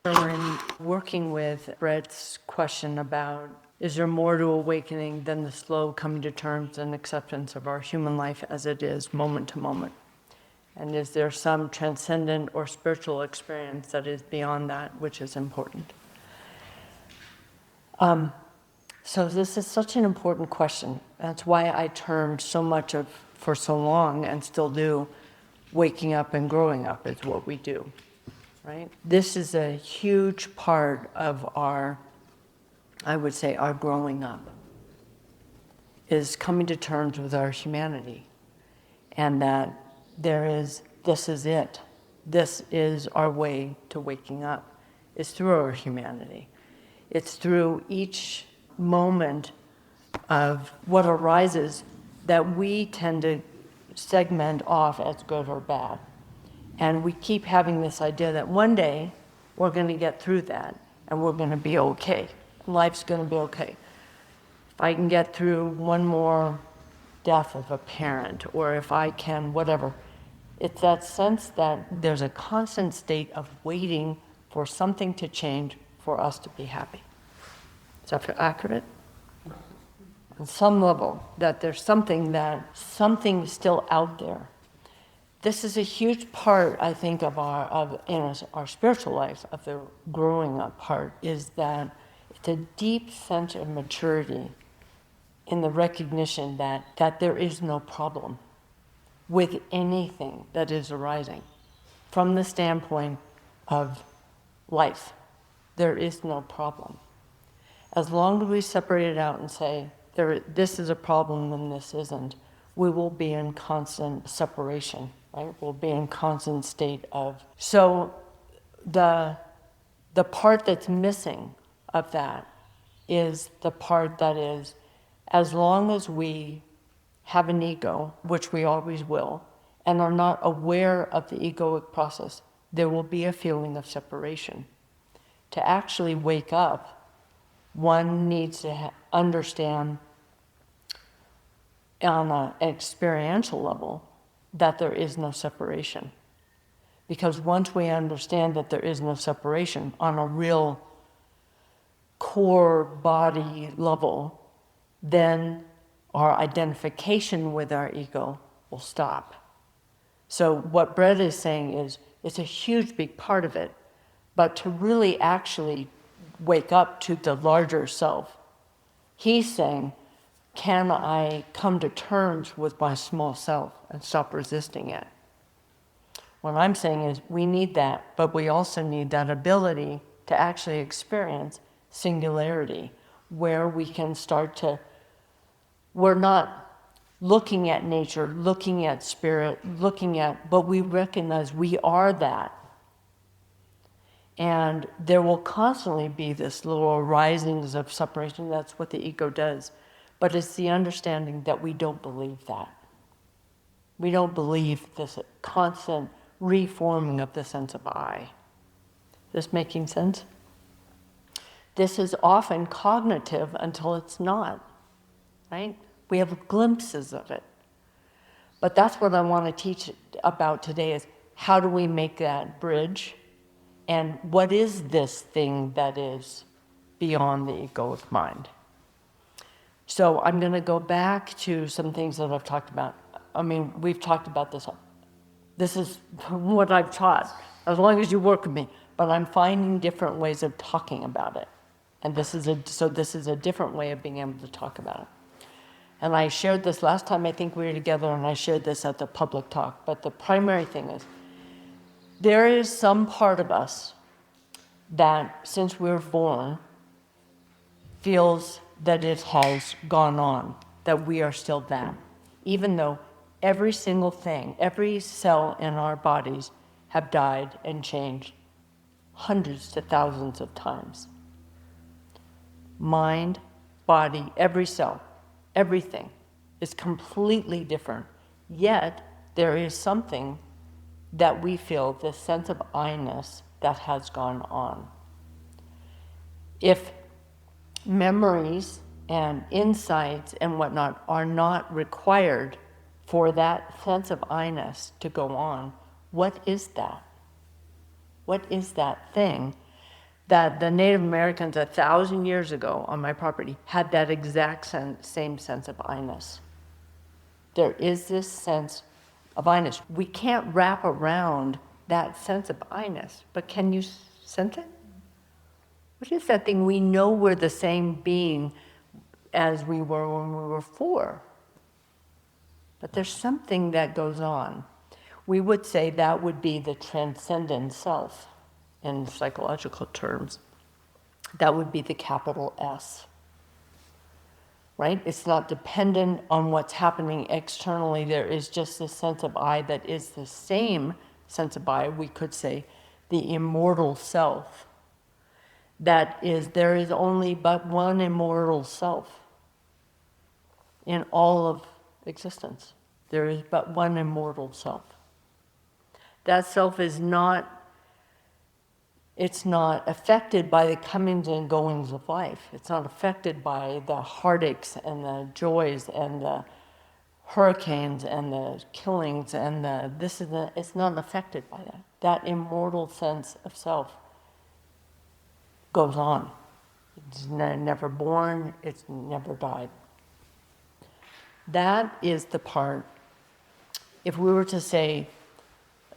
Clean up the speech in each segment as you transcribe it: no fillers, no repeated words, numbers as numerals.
When working with Brett's question about, is there more to awakening than the slow coming to terms and acceptance of our human life as it is, moment to moment? And is there some transcendent or spiritual experience that is beyond that, which is important? So this is such an important question. That's why I termed so much of, for so long, and still do, waking up and growing up is what we do, right? This is a huge part of our, I would say, our growing up, is coming to terms with our humanity. And that this is it. This is our way to waking up. It's through our humanity. It's through each moment of what arises that we tend to segment off as good or bad. And we keep having this idea that one day we're going to get through that and we're going to be okay. Life's going to be okay. If I can get through one more death of a parent, or if I can, whatever. It's that sense that there's a constant state of waiting for something to change for us to be happy. Is that accurate? On some level, that there's something still out there. This is a huge part, I think, of our spiritual life, of the growing up part, is that it's a deep sense of maturity in the recognition that there is no problem with anything that is arising from the standpoint of life. There is no problem. As long as we separate it out and say, this is a problem and this isn't, we will be in constant separation, right? We'll be in constant state of. So the part that's missing of that is the part that is, as long as we have an ego, which we always will, and are not aware of the egoic process, there will be a feeling of separation. To actually wake up, one needs to understand on an experiential level that there is no separation. Because once we understand that there is no separation on a real core body level, then our identification with our ego will stop. So what Brett is saying is, it's a huge big part of it, but to really actually wake up to the larger self, he's saying, can I come to terms with my small self and stop resisting it? What I'm saying is, we need that, but we also need that ability to actually experience singularity, where we can start to, we're not looking at nature, looking at spirit, but we recognize we are that. And there will constantly be this little arisings of separation. That's what the ego does. But it's the understanding that we don't believe that. We don't believe this constant reforming of the sense of I. This making sense? This is often cognitive until it's not, right? We have glimpses of it. But that's what I want to teach about today, is how do we make that bridge? And what is this thing that is beyond the egoic mind? So I'm going to go back to some things that I've talked about. I mean, we've talked about this. This is what I've taught, as long as you work with me. But I'm finding different ways of talking about it. And this is a different way of being able to talk about it. And I shared this last time I think we were together, and I shared this at the public talk. But the primary thing is, there is some part of us that, since we're born, feels that it has gone on, that we are still that. Even though every single thing, every cell in our bodies have died and changed hundreds to thousands of times. Mind, body, every cell, everything is completely different. Yet there is something that we feel, this sense of I-ness that has gone on. If memories and insights and whatnot are not required for that sense of I-ness to go on, what is that? What is that thing that the Native Americans 1,000 years ago on my property had that exact same sense of I-ness. There is this sense of I-ness. We can't wrap around that sense of I-ness, but can you sense it? What is that thing? We know we're the same being as we were when we were 4. But there's something that goes on. We would say that would be the transcendent self in psychological terms. That would be the capital S. Right? It's not dependent on what's happening externally. There is just this sense of I that is the same sense of I, we could say, the immortal self. That is, there is only but one immortal self in all of existence. There is but one immortal self. That self is not, it's not affected by the comings and goings of life. It's not affected by the heartaches and the joys and the hurricanes and the killings and the this and that. It's not affected by that. That immortal sense of self goes on. It's never born, it's never died. That is the part, if we were to say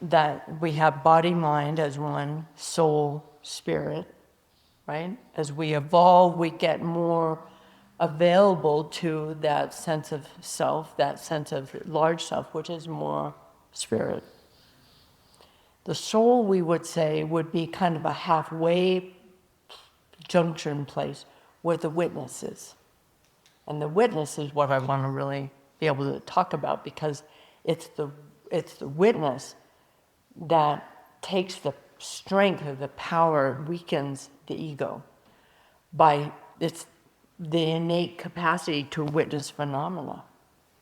that we have body, mind as one, soul, spirit, right? As we evolve, we get more available to that sense of self, that sense of large self, which is more spirit. The soul, we would say, would be kind of a halfway junction place where the witness is. And the witness is what I want to really be able to talk about, because it's the witness that takes the strength or the power, weakens the ego by its the innate capacity to witness phenomena,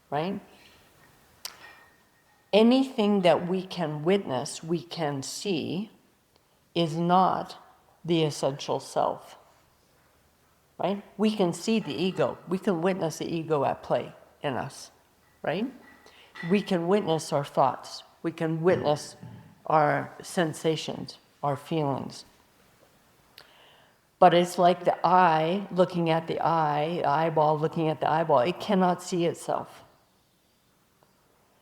right? Anything that we can witness, we can see, is not the essential self, right? We can see the ego. We can witness the ego at play in us, right? We can witness our thoughts. We can witness our sensations, our feelings. But it's like the eye looking at the eye, the eyeball looking at the eyeball. It cannot see itself.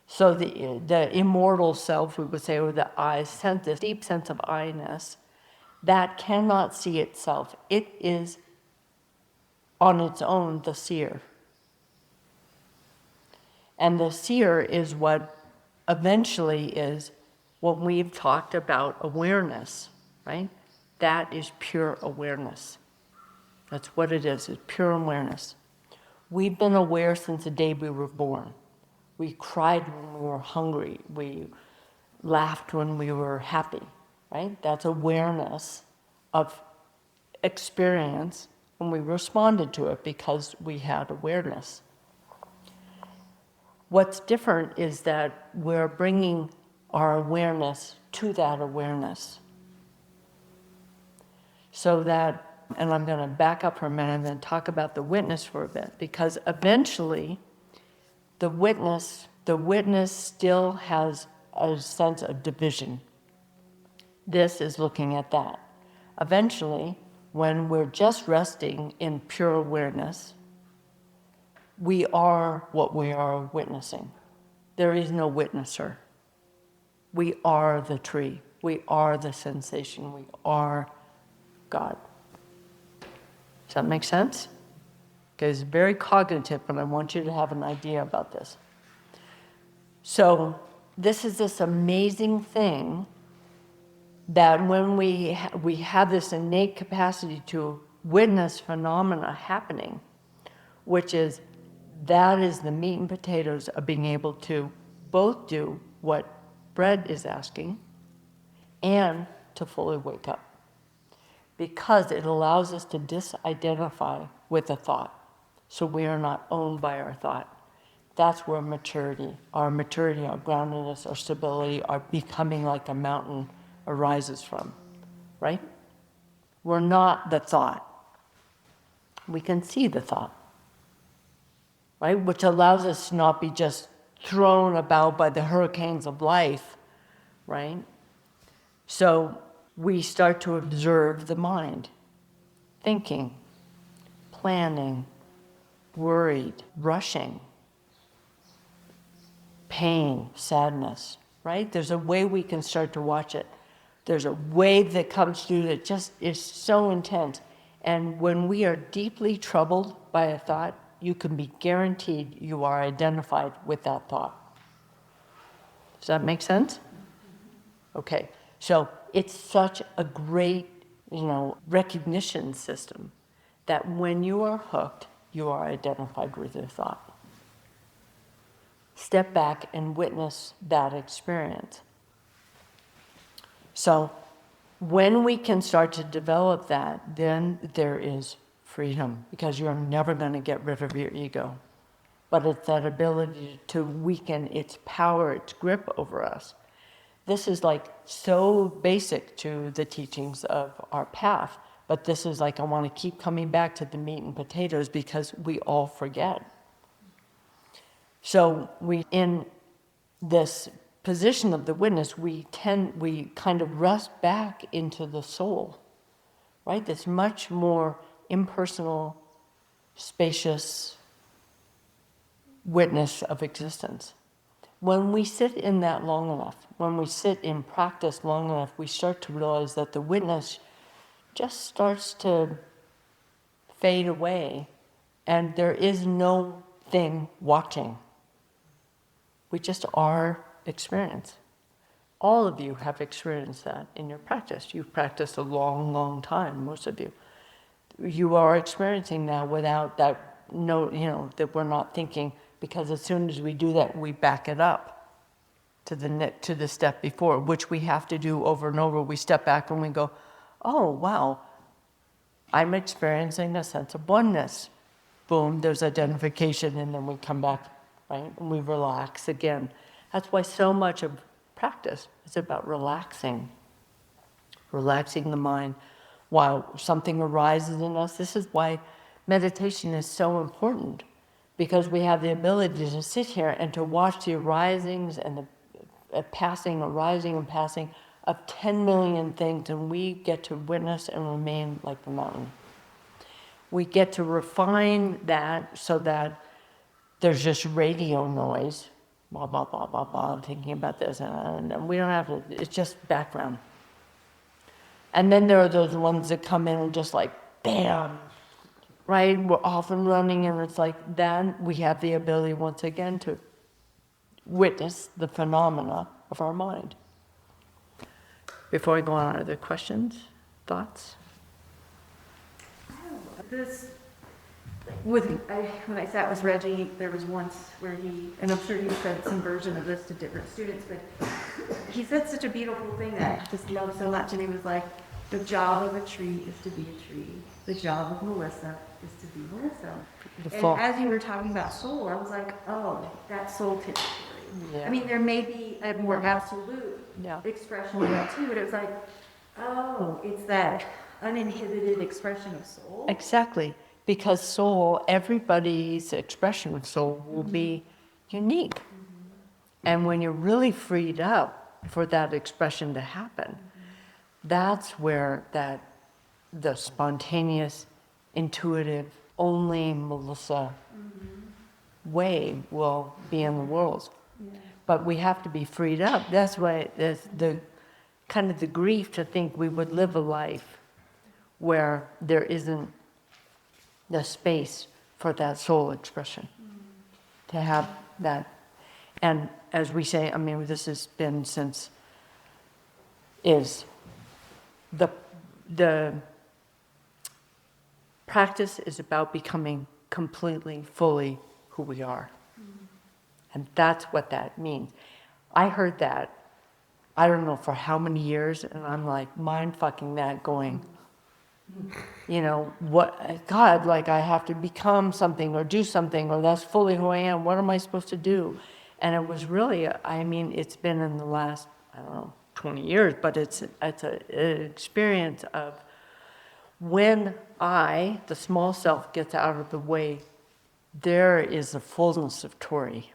So the immortal self, we would say, or the I sense, this deep sense of I-ness, that cannot see itself. It is on its own the seer. And the seer is what eventually is what we've talked about awareness, right? That is pure awareness. That's what it is, it's pure awareness. We've been aware since the day we were born. We cried when we were hungry. We laughed when we were happy, right? That's awareness of experience, and we responded to it because we had awareness. What's different is that we're bringing our awareness to that awareness. So that, and I'm going to back up for a minute and then talk about the witness for a bit, because eventually the witness still has a sense of division. This is looking at that. Eventually, when we're just resting in pure awareness, we are what we are witnessing. There is no witnesser. We are the tree. We are the sensation. We are God. Does that make sense? Okay, it's very cognitive, but I want you to have an idea about this. So this is this amazing thing that when we have this innate capacity to witness phenomena happening, which is, that is the meat and potatoes of being able to both do what Brett is asking and to fully wake up. Because it allows us to disidentify with a thought. So we are not owned by our thought. That's where maturity, our groundedness, our stability, our becoming like a mountain arises from, right? We're not the thought. We can see the thought, right? Which allows us to not be just thrown about by the hurricanes of life, right? So we start to observe the mind, thinking, planning, worried, rushing, pain, sadness, right? There's a way we can start to watch it. There's a wave that comes through that just is so intense. And when we are deeply troubled by a thought, you can be guaranteed you are identified with that thought. Does that make sense? Okay, so it's such a great, recognition system that when you are hooked, you are identified with your thought. Step back and witness that experience. So when we can start to develop that, then there is freedom, because you're never going to get rid of your ego. But it's that ability to weaken its power, its grip over us. This is like so basic to the teachings of our path, but this is like, I want to keep coming back to the meat and potatoes because we all forget. So in this position of the witness, we kind of rest back into the soul, right? This much more impersonal, spacious witness of existence. When we sit in that long enough, when we sit in practice long enough, we start to realize that the witness just starts to fade away, and there is no thing watching. We just are experience. All of you have experienced that in your practice. You've practiced a long, long time, most of you. You are experiencing now without that, that we're not thinking, because as soon as we do that, we back it up to the step before, which we have to do over and over. We step back and we go, oh, wow, I'm experiencing a sense of oneness. Boom, there's identification, and then we come back, right? And we relax again. That's why so much of practice is about relaxing the mind while something arises in us. This is why meditation is so important, because we have the ability to sit here and to watch the arisings and the arising and passing of 10 million things, and we get to witness and remain like the mountain. We get to refine that so that there's just radio noise, blah, blah, blah, blah, blah, thinking about this, and we don't have to, it's just background. And then there are those ones that come in and just like, bam, right? We're off and running, and it's like, then we have the ability once again to witness the phenomena of our mind. Before I go on, are there questions, thoughts? When I sat with Reggie, there was once where and I'm sure he said some version of this to different students, but he said such a beautiful thing that I just love so much, and he was like, the job of a tree is to be a tree. The job of Melissa is to be Melissa. Beautiful. And as you were talking about soul, I was like, oh, that's soul territory. Yeah. I mean, there may be a more absolute Yeah. expression of that too, but it was like, oh, it's that uninhibited expression of soul. Exactly, because soul, everybody's expression of soul will be unique. And when you're really freed up for that expression to happen, that's where the spontaneous, intuitive, only Melissa way will be in the world. Yeah. But we have to be freed up. That's why there's the kind of the grief to think we would live a life where there isn't the space for that soul expression, to have that. And as we say, I mean, this has been since, is the practice is about becoming completely, fully who we are. And that's what that means. I heard that, I don't know for how many years, and I'm like mind fucking that, going, what, God, like I have to become something or do something, or that's fully who I am. What am I supposed to do? And it was really, it's been in the last, 20 years, but it's an experience of when the small self, gets out of the way, there is a fullness of Tori.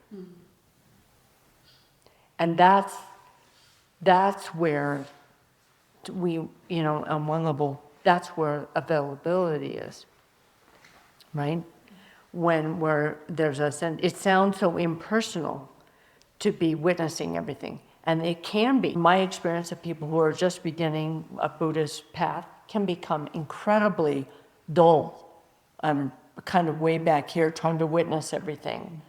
And that's where we, you know, on one level, that's where availability is, right? When there's a sense, it sounds so impersonal to be witnessing everything. And it can be. My experience of people who are just beginning a Buddhist path can become incredibly dull. I'm kind of way back here trying to witness everything.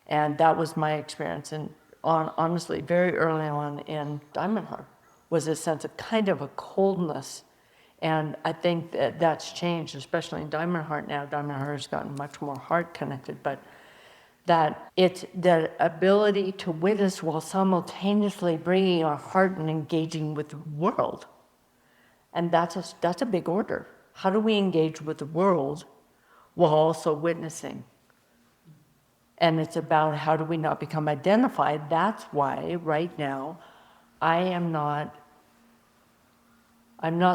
And that was my experience. And honestly, very early on in Diamond Heart was a sense of kind of a coldness. And I think that that's changed, especially in Diamond Heart now. Diamond Heart has gotten much more heart connected, but that it's the ability to witness while simultaneously bringing our heart and engaging with the world. And that's a big order. How do we engage with the world while also witnessing? And it's about how do we not become identified. That's why right now I'm not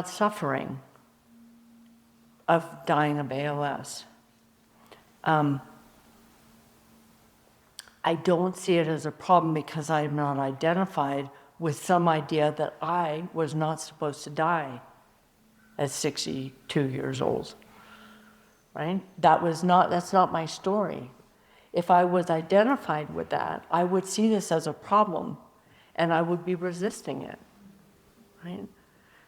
suffering of dying of ALS. I don't see it as a problem because I'm not identified with some idea that I was not supposed to die at 62 years old, right? That's not my story. If I was identified with that, I would see this as a problem and I would be resisting it, right?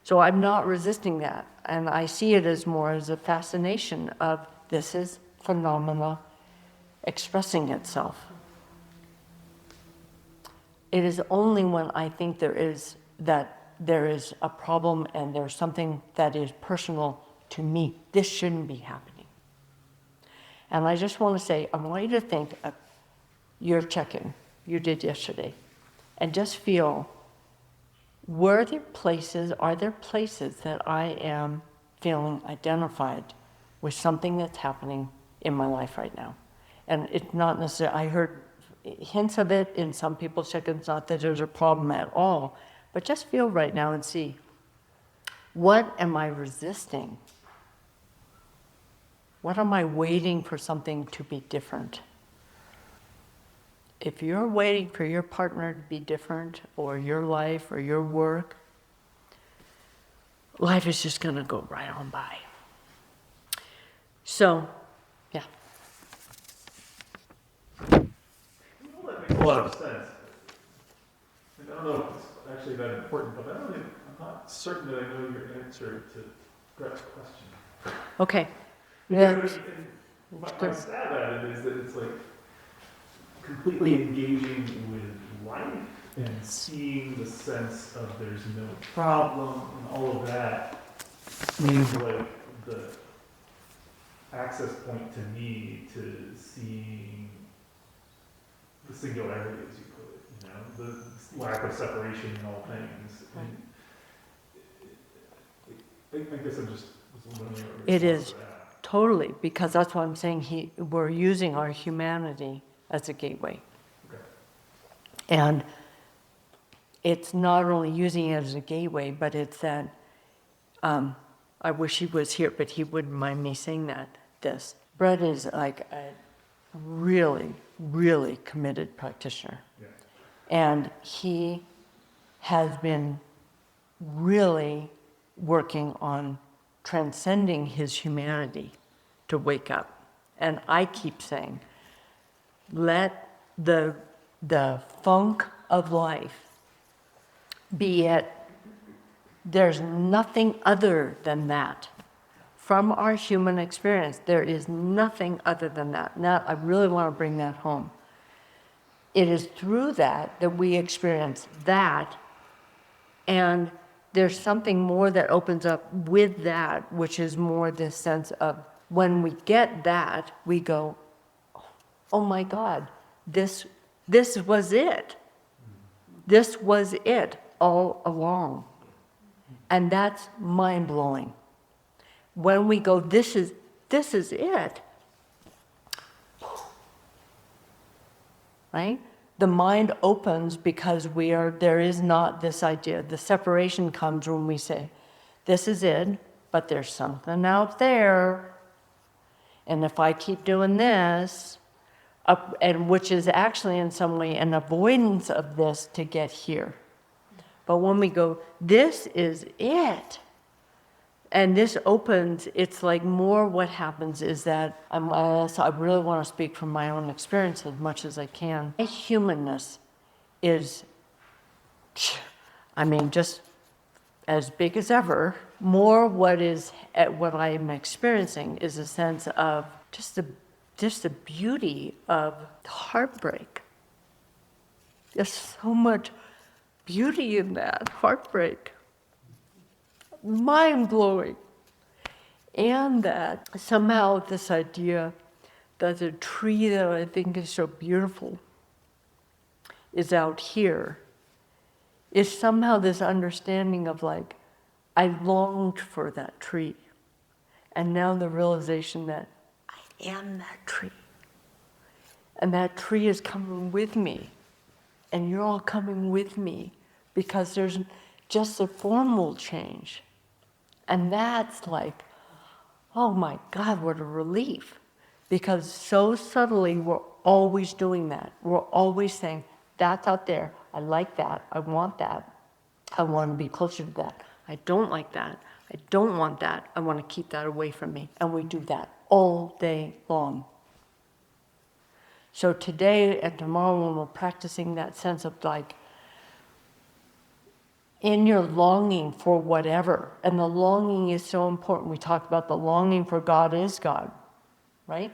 So I'm not resisting that. And I see it as more as a fascination of this is phenomena expressing itself. It is only when I think there is a problem and there's something that is personal to me, this shouldn't be happening. And I just want to say, I want you to think of your check-in you did yesterday and just feel, are there places that I am feeling identified with something that's happening in my life right now? And it's not necessarily, I heard hints of it in some people's check-ins, not that there's a problem at all, but just feel right now and see, what am I resisting? What am I waiting for something to be different? If you're waiting for your partner to be different, or your life, or your work, life is just gonna go right on by. So, yeah. That makes a lot of sense. And I don't know if it's actually that important, but I'm not certain that I know your answer to Brett's question. Okay. Because my stab at it is that it's like completely engaging with life and seeing the sense of there's no problem and all of that seems like the access point to me to seeing the singularity, as you put it, the lack of separation in all things. And I guess I'm just wondering what your It response is to that. totally, because that's why I'm saying we're using our humanity as a gateway. Okay. And it's not only using it as a gateway, but it's that, I wish he was here, but he wouldn't mind me saying this. Brett is like a really, really committed practitioner. Yeah. And he has been really working on transcending his humanity to wake up. And I keep saying, let the funk of life be it. There's nothing other than that. From our human experience, there is nothing other than that. Now, I really want to bring that home. It is through that we experience that, and there's something more that opens up with that, which is more this sense of when we get that, we go, oh my God, this was it. This was it all along. And that's mind-blowing. When we go, this is it, right? The mind opens because there is not this idea. The separation comes when we say, this is it, but there's something out there. And if I keep doing this, and which is actually in some way an avoidance of this to get here. But when we go, this is it. And this opens, it's like more what happens is that I really want to speak from my own experience as much as I can. My humanness is, I mean, just as big as ever. More what I am experiencing is a sense of just the beauty of heartbreak. There's so much beauty in that heartbreak. Mind-blowing. And that somehow this idea that the tree that I think is so beautiful is out here is somehow this understanding of like, I longed for that tree. And now the realization that I am that tree. And that tree is coming with me. And you're all coming with me because there's just a formal change. And that's like, oh my God, what a relief. Because so subtly, we're always doing that. We're always saying, that's out there. I like that. I want that. I want to be closer to that. I don't like that. I don't want that. I want to keep that away from me. And we do that all day long. So today and tomorrow when we're practicing that sense of like, in your longing for whatever, and the longing is so important. We talked about the longing for God is God, right?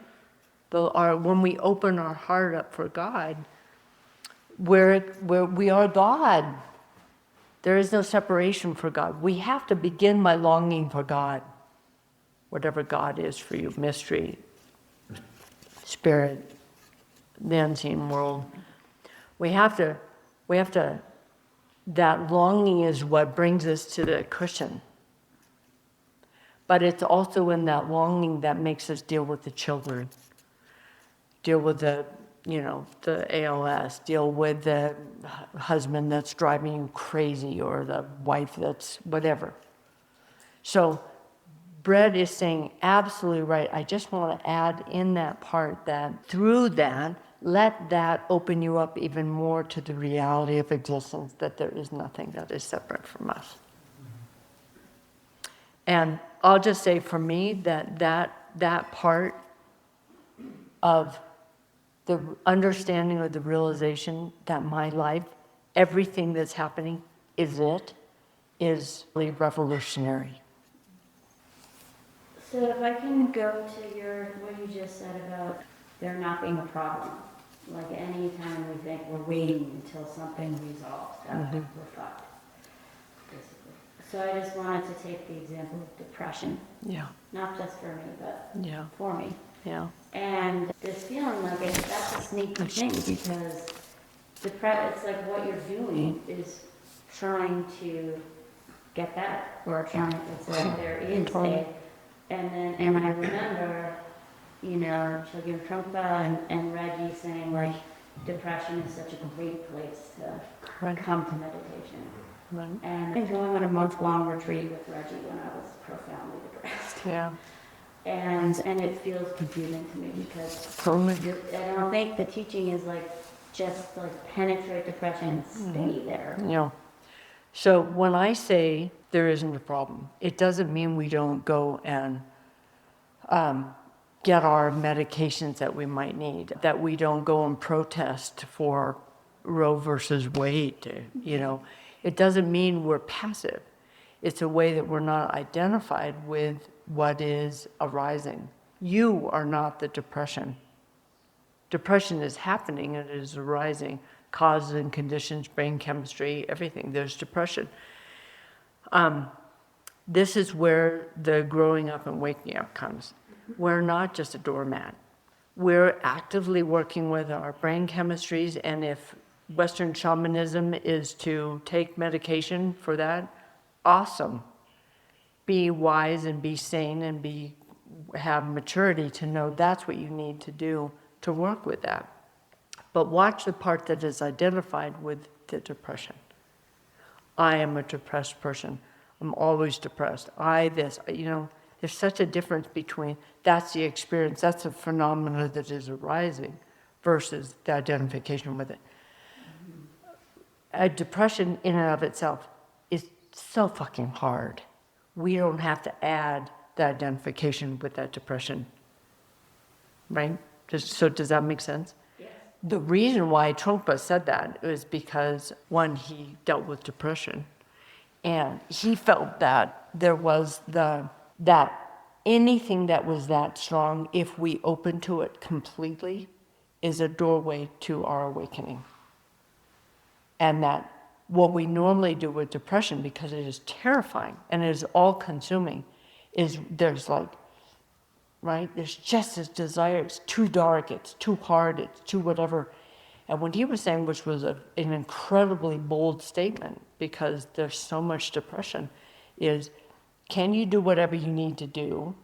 When we open our heart up for God, where we are God. There is no separation for God. We have to begin by longing for God, whatever God is for you, mystery, spirit, the unseen world. We have to, that longing is what brings us to the cushion. But it's also in that longing that makes us deal with the children, deal with the ALS, deal with the husband that's driving you crazy or the wife that's whatever. So Brett is saying absolutely right. I just want to add in that part that through that, let that open you up even more to the reality of existence, that there is nothing that is separate from us. And I'll just say for me that part of the understanding or the realization that my life, everything that's happening is really revolutionary. So if I can go to what you just said about there not being a problem. Like any time we think we're waiting until something resolves, that we're fucked, basically. So I just wanted to take the example of depression. Yeah. Not just for me, but Yeah. for me. Yeah. And this feeling like that's a sneaky thing because it's like what you're doing is trying to get better or trying, it's like there is and I remember, Children Trumpa and Reggie saying like depression is such a great place to come to meditation. Right. And I've been going on a month-long retreat with Reggie when I was profoundly depressed. Yeah. And it feels confusing to me because Totally. I don't think the teaching is like just like penetrate depression and stay there. Yeah. So when I say there isn't a problem, it doesn't mean we don't go and get our medications that we might need, that we don't go and protest for Roe versus Wade, It doesn't mean we're passive. It's a way that we're not identified with what is arising. You are not the depression. Depression is happening and it is arising. Causes and conditions, brain chemistry, everything. There's depression. This is where the growing up and waking up comes. We're not just a doormat. We're actively working with our brain chemistries, and if Western shamanism is to take medication for that, awesome. Be wise and be sane and have maturity to know that's what you need to do to work with that. But watch the part that is identified with the depression. I am a depressed person. I'm always depressed. There's such a difference between that's the experience, that's a phenomena that is arising versus the identification with it. a depression in and of itself is so fucking hard. We don't have to add the identification with that depression, right? So does that make sense? Yes. The reason why Trungpa said that is because, one, he dealt with depression, and he felt that there was that anything that was that strong, if we open to it completely, is a doorway to our awakening. And that what we normally do with depression, because it is terrifying and it is all consuming, is there's like, right? There's just this desire, it's too dark, it's too hard, it's too whatever. And what he was saying, which was an incredibly bold statement, because there's so much depression, is can you do whatever you need to do?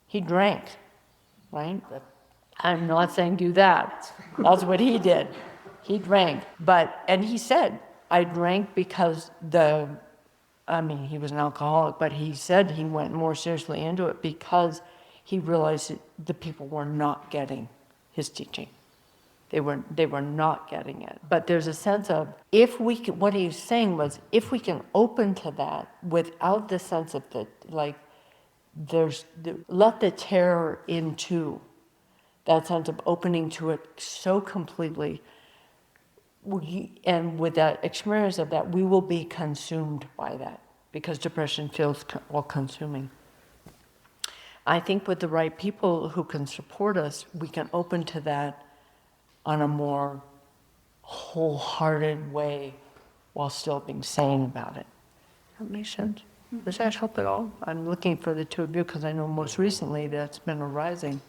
He drank, right? I'm not saying do that. That's what he did. He drank. And he said, I drank because he was an alcoholic, but he said he went more seriously into it because he realized that the people were not getting his teaching. They were not getting it. But there's a sense of, if we can, what he was saying was, if we can open to that without the sense of let the terror into that sense of opening to it so completely, and with that experience of that, we will be consumed by that, because depression feels all consuming. I think with the right people who can support us, we can open to that on a more wholehearted way while still being sane about it. That makes sense? Does that help at all? I'm looking for the two of you because I know most recently that's been arising.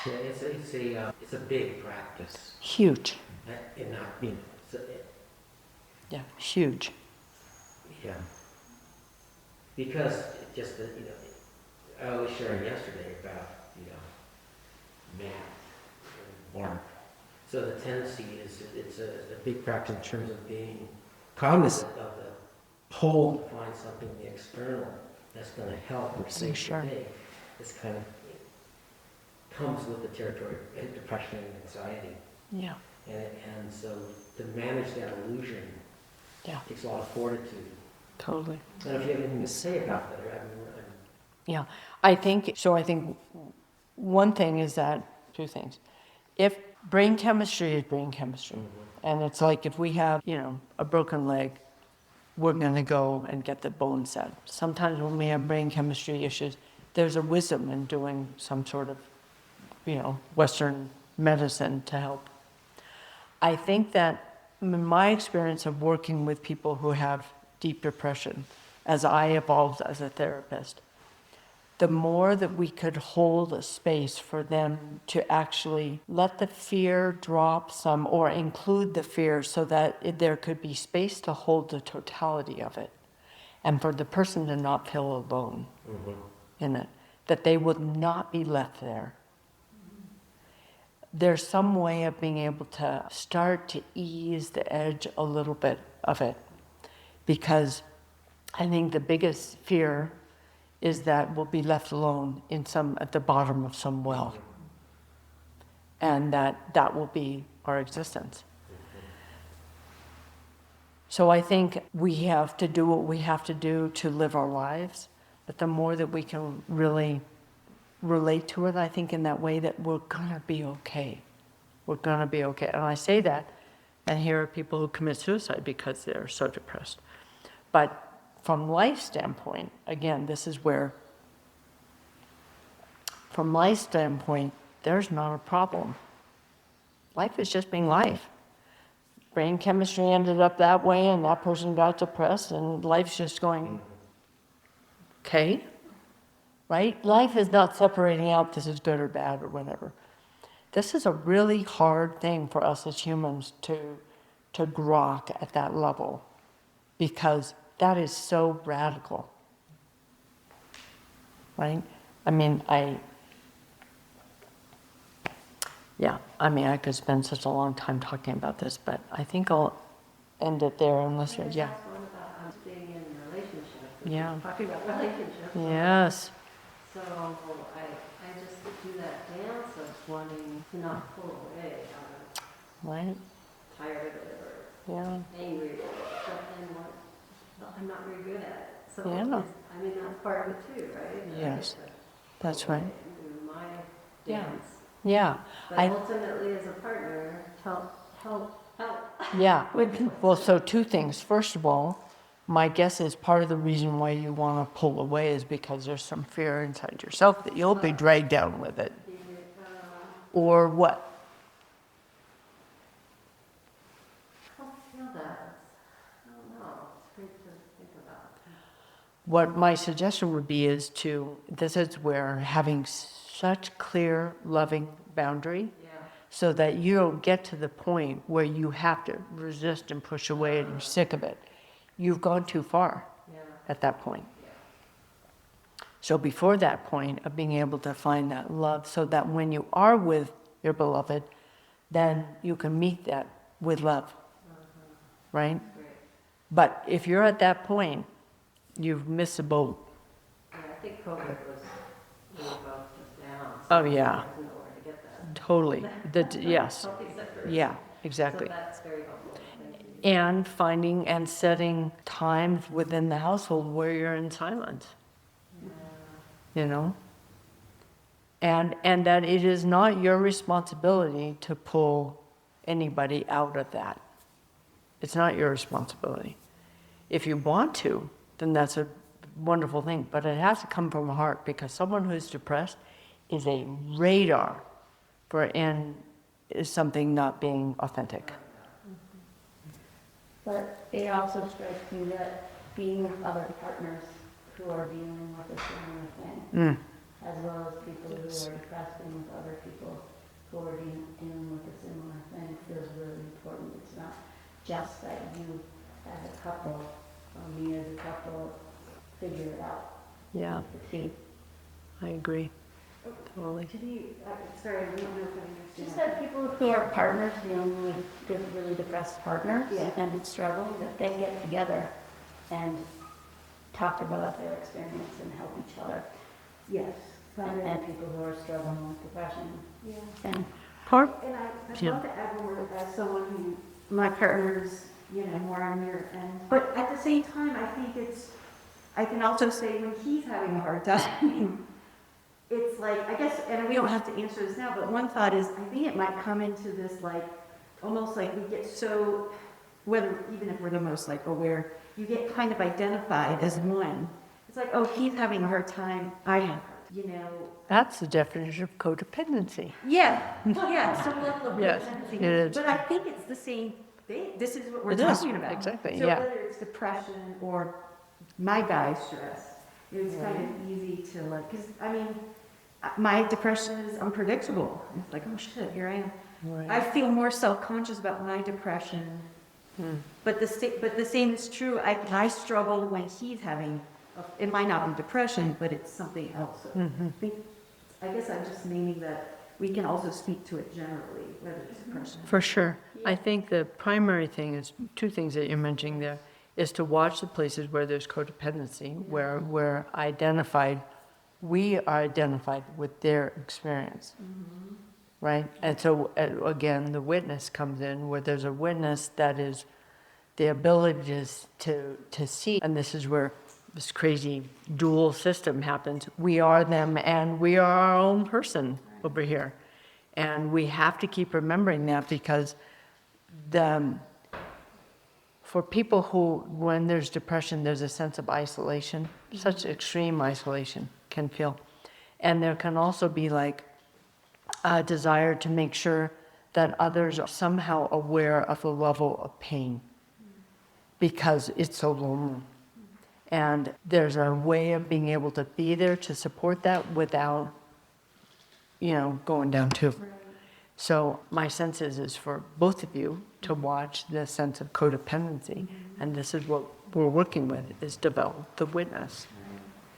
Yeah, it's a big practice. Huge. And not, Yeah, huge. yeah. Because just the, I was sharing yesterday about, math and work. So the tendency is, it's a big practice in terms of being cognizant of the whole, to find something in the external that's going to help or save Sure. the day. This kind of comes with the territory of depression and anxiety. Yeah. And so to manage that illusion Yeah. takes a lot of fortitude. Totally. And if you have anything to say about that, Yeah, I think one thing is that, two things. If brain chemistry is brain chemistry, and it's like if we have, a broken leg, we're going to go and get the bone set. Sometimes when we have brain chemistry issues, there's a wisdom in doing some sort of, Western medicine to help. I think that in my experience of working with people who have deep depression, as I evolved as a therapist, the more that we could hold a space for them to actually let the fear drop some, or include the fear so that there could be space to hold the totality of it, and for the person to not feel alone in it, that they would not be left there. There's some way of being able to start to ease the edge a little bit of it, because I think the biggest fear is that we'll be left alone at the bottom of some well, and that will be our existence. So I think we have to do what we have to do to live our lives, but the more that we can really relate to it, I think in that way, that we're gonna be okay. We're gonna be okay. And I say that, and here are people who commit suicide because they're so depressed. But from life standpoint, again, this is where, from life standpoint, there's not a problem. Life is just being life. Brain chemistry ended up that way, and that person got depressed, and life's just going, okay, right? Life is not separating out this is good or bad or whatever. This is a really hard thing for us as humans to grok at that level, because that is so radical, right? I could spend such a long time talking about this, but I think I'll end it there unless you're, yeah. One about being in a relationship. Yeah. Talking about relationships. Yes. So I just do that dance of wanting to not pull away. Right? Tired of it, or Yeah. angry, but then what, well, I'm not very good at it. So, Yeah. I mean, that's part of it too, right? Yes. I get to That's go right. away and do my Yeah. dance. Yeah. But I, ultimately, as a partner, help. yeah. Well, so two things. First of all, my guess is part of the reason why you want to pull away is because there's some fear inside yourself that you'll be dragged down with it. Or what? I don't feel that. I don't know. It's great to think about. What my suggestion would be is to, this is where having such clear, loving boundary Yeah. so that you don't get to the point where you have to resist and push away and you're sick of it. You've gone too far Yeah. at that point. Yeah. So before that point of being able to find that love so that when you are with your beloved, then you can meet that with love, right? Great. But if you're at that point, you've missed the boat. Yeah, I think COVID was really both us down. Oh, yeah. I didn't know where to get that. Totally. Yes. Healthy sectors. Yeah, So exactly. that's very helpful. Thank you. And finding and setting times within the household where you're in silence, you know? And that it is not your responsibility to pull anybody out of that. It's not your responsibility. If you want to, then that's a wonderful thing, but it has to come from the heart because someone who's depressed is a radar for is something not being authentic. But it also strikes me that being with other partners who are dealing with a similar thing, as well as people who are depressed, being with other people who are dealing with a similar thing feels really important. It's not just that you as a couple, or me as a couple, figure it out. Yeah, The team. I agree. Totally. Can you, sorry, I don't know if I Just understand. that people who are partners, dealing with really depressed partners Yeah. and struggling, that they get together and talk about their experience and help each other. Yes. And people who are struggling with depression. Yeah. And Part, And I'd Yeah. love to add one more as someone who, my partner's, more on your end. But at the same time, I think I can also say when he's having a hard time, it's like, I guess, and we don't have to answer this now, but one thought is, I think it might come into this like, almost like we get so, even if we're the most like aware, you get kind of identified as one. It's like, oh, he's having a hard time, I have, that's the definition of codependency. Yeah, some level of Yes, codependency. it is. But I think it's the same thing. This is what we're It is, talking about. exactly, So yeah. whether it's depression or my guy's stress, it's kind of easy to like, because I mean, my depression is unpredictable. It's like, oh shit, here I am. Right. I feel more self-conscious about my depression. But the same is true. I struggle when he's having. It might not be depression, but it's something else. So I guess I'm just meaning that we can also speak to it generally, whether it's depression. For sure. I think the primary thing is two things that you're mentioning there is to watch the places where there's codependency, where we're identified, we are identified with their experience, right? And so again, the witness comes in where there's a witness that is the ability to see, and this is where this crazy dual system happens. We are them and we are our own person over here. And we have to keep remembering that because for people who, when there's depression, there's a sense of isolation, such extreme isolation can feel. And there can also be like a desire to make sure that others are somehow aware of the level of pain because it's so lonely. And there's a way of being able to be there to support that without, going down too. So my sense is for both of you to watch the sense of codependency, and this is what we're working with, is develop the witness.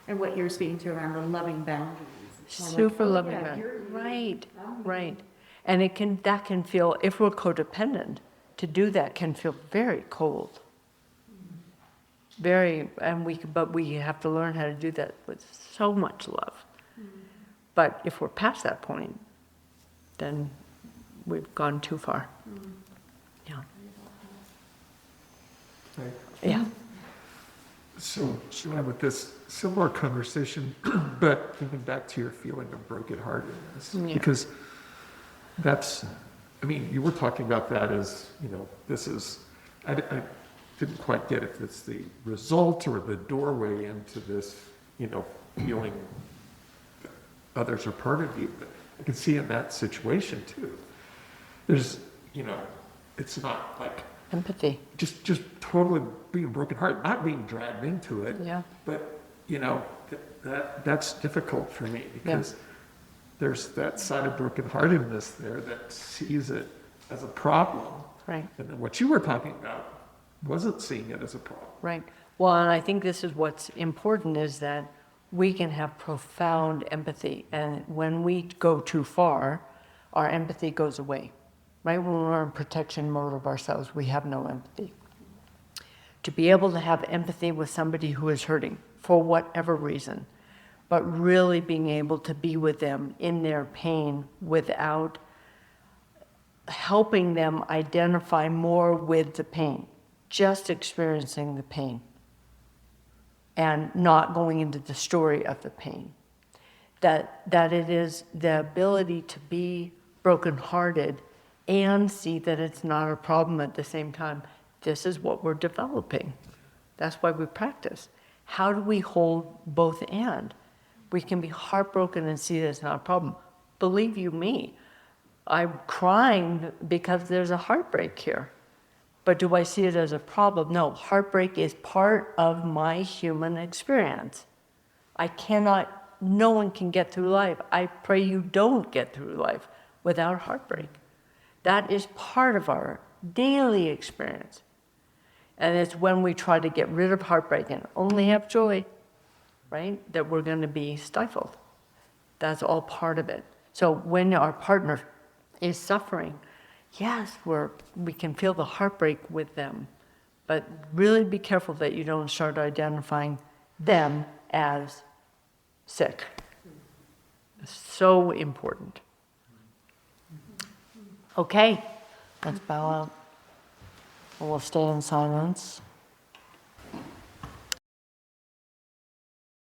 And what you're speaking to around the loving boundaries. It's more like, Super oh, loving yeah, that. you're- Right, right. And that can feel, if we're codependent, to do that can feel very cold. But we have to learn how to do that with so much love. But if we're past that point, then we've gone too far. Yeah. Right. Yeah. So, Joanne, with this similar conversation, but thinking back to your feeling of brokenheartedness, Yeah. because that's, I mean, you were talking about that as, this is, I didn't quite get if it's the result or the doorway into this, feeling that others are part of you. But I can see in that situation too. There's, it's not like Empathy. just totally being brokenhearted, not being dragged into it. Yeah. But, that's difficult for me because there's that side of brokenheartedness there that sees it as a problem. Right. And then what you were talking about wasn't seeing it as a problem. Right. Well, and I think this is what's important is that we can have profound empathy. And when we go too far, our empathy goes away. Right? When we're in protection mode of ourselves, we have no empathy. To be able to have empathy with somebody who is hurting for whatever reason, but really being able to be with them in their pain without helping them identify more with the pain, just experiencing the pain and not going into the story of the pain. That it is the ability to be brokenhearted and see that it's not a problem at the same time. This is what we're developing. That's why we practice. How do we hold both and? We can be heartbroken and see that it's not a problem. Believe you me, I'm crying because there's a heartbreak here. But do I see it as a problem? No, heartbreak is part of my human experience. No one can get through life. I pray you don't get through life without heartbreak. That is part of our daily experience. And it's when we try to get rid of heartbreak and only have joy, right, that we're going to be stifled. That's all part of it. So when our partner is suffering, yes, we can feel the heartbreak with them, but really be careful that you don't start identifying them as sick. So important. Okay, let's bow out. We'll stay in silence.